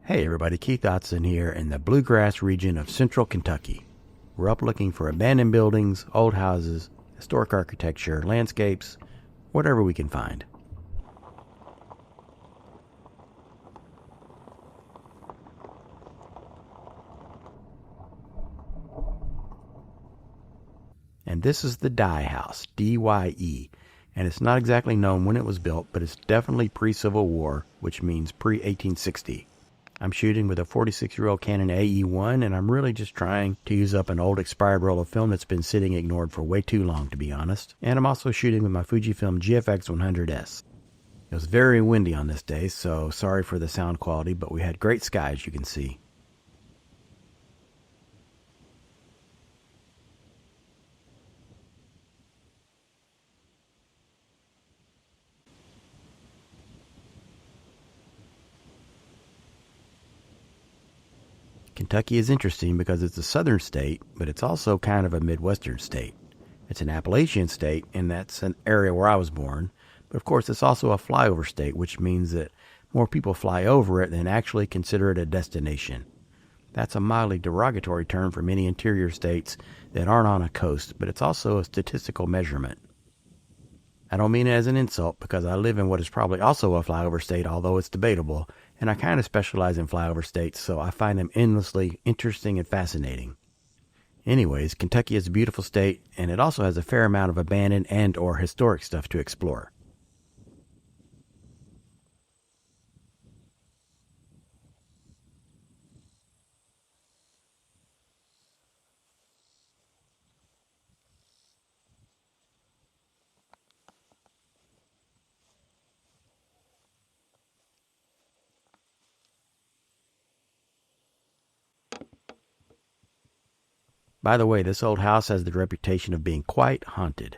Hey everybody, Keith Otson here in the Bluegrass region of central Kentucky. We're up looking for abandoned buildings, old houses, historic architecture, landscapes, whatever we can find. And this is the Dye House, D-Y-E, and it's not exactly known when it was built, but it's definitely pre-Civil War, which means pre-1860. I'm shooting with a 46-year-old Canon AE1, and I'm really just trying to use up an old expired roll of film that's been sitting ignored for way too long, to be honest. And I'm also shooting with my Fujifilm GFX100S. It was very windy on this day, so sorry for the sound quality, but we had great skies, you can see. Kentucky is interesting because it's a southern state, but it's also kind of a Midwestern state. It's an Appalachian state, and that's an area where I was born. But of course, it's also a flyover state, which means that more people fly over it than actually consider it a destination. That's a mildly derogatory term for many interior states that aren't on a coast, but it's also a statistical measurement. I don't mean it as an insult because I live in what is probably also a flyover state, although it's debatable, and I kind of specialize in flyover states, so I find them endlessly interesting and fascinating. Anyways, Kentucky is a beautiful state, and it also has a fair amount of abandoned and or historic stuff to explore. By the way, this old house has the reputation of being quite haunted.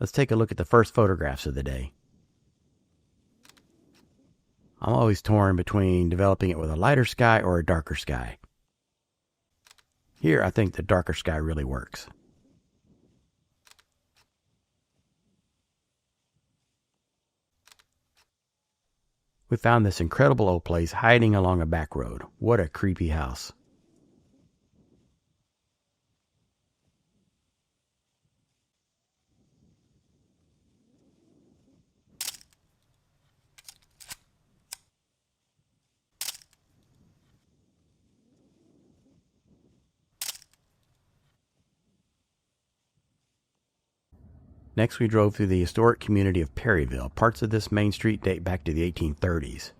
Let's take a look at the first photographs of the day. I'm always torn between developing it with a lighter sky or a darker sky. Here, I think the darker sky really works. We found this incredible old place hiding along a back road. What a creepy house. Next, we drove through the historic community of Perryville. Parts of this main street date back to the 1830s.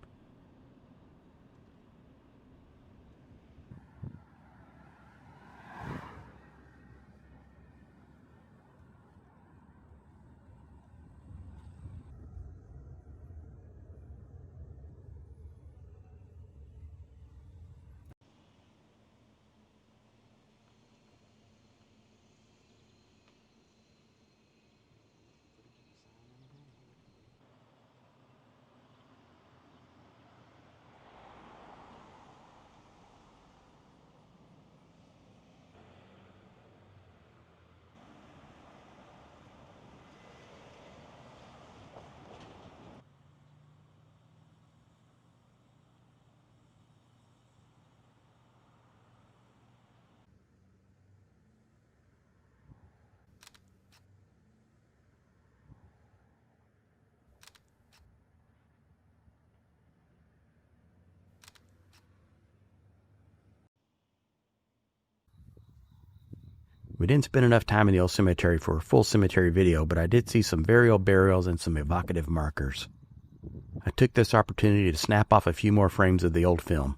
We didn't spend enough time in the old cemetery for a full cemetery video, but I did see some very old burials and some evocative markers. I took this opportunity to snap off a few more frames of the old film.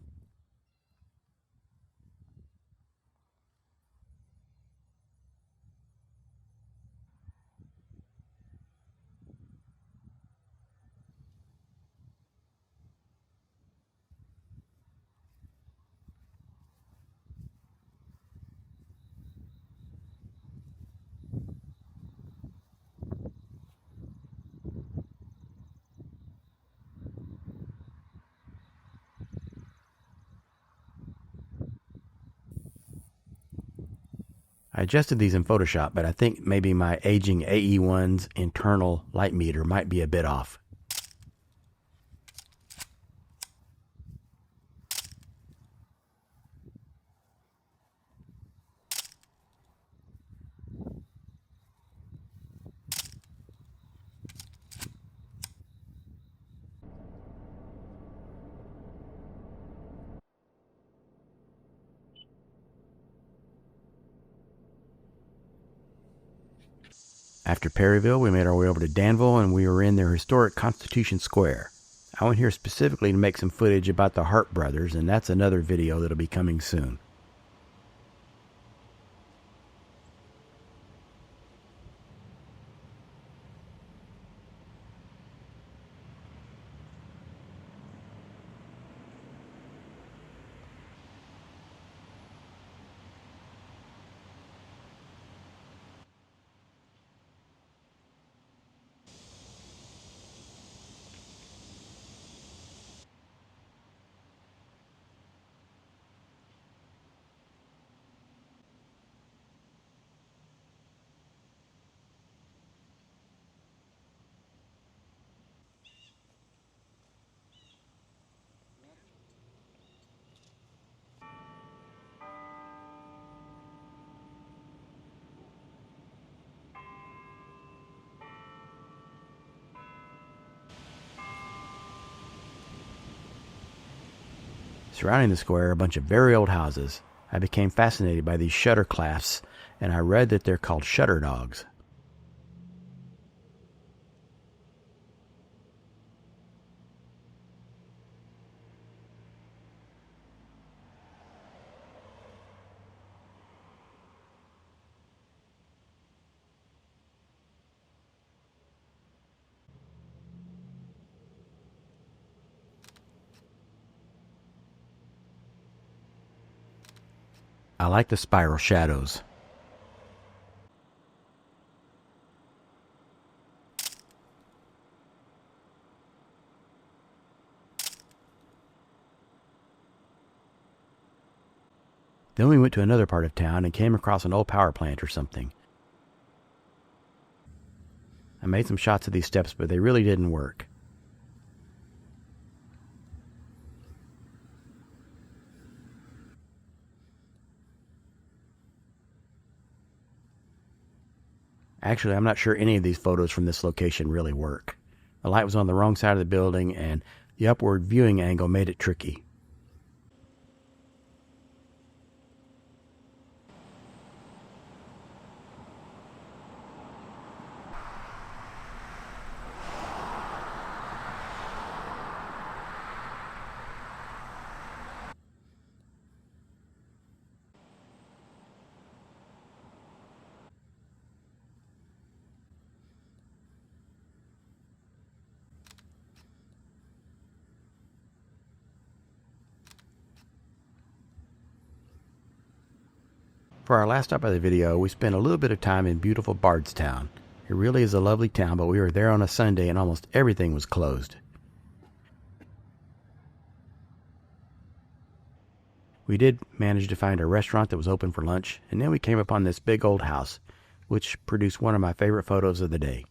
I adjusted these in Photoshop, but I think maybe my aging AE1's internal light meter might be a bit off. After Perryville, we made our way over to Danville, and we were in their historic Constitution Square. I went here specifically to make some footage about the Hart brothers, and that's another video that'll be coming soon. Surrounding the square are a bunch of very old houses. I became fascinated by these shutter clasps, and I read that they're called shutter dogs. I like the spiral shadows. Then we went to another part of town and came across an old power plant or something. I made some shots of these steps, but they really didn't work. Actually, I'm not sure any of these photos from this location really work. The light was on the wrong side of the building, and the upward viewing angle made it tricky. For our last stop of the video, we spent a little bit of time in beautiful Bardstown. It really is a lovely town, but we were there on a Sunday and almost everything was closed. We did manage to find a restaurant that was open for lunch, and then we came upon this big old house, which produced one of my favorite photos of the day.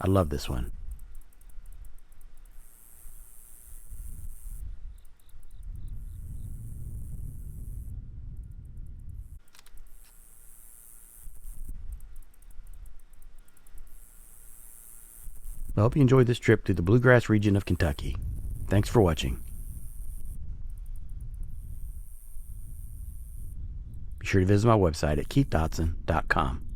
I love this one. I hope you enjoyed this trip through the Bluegrass region of Kentucky. Thanks for watching. Be sure to visit my website at keithdotson.com.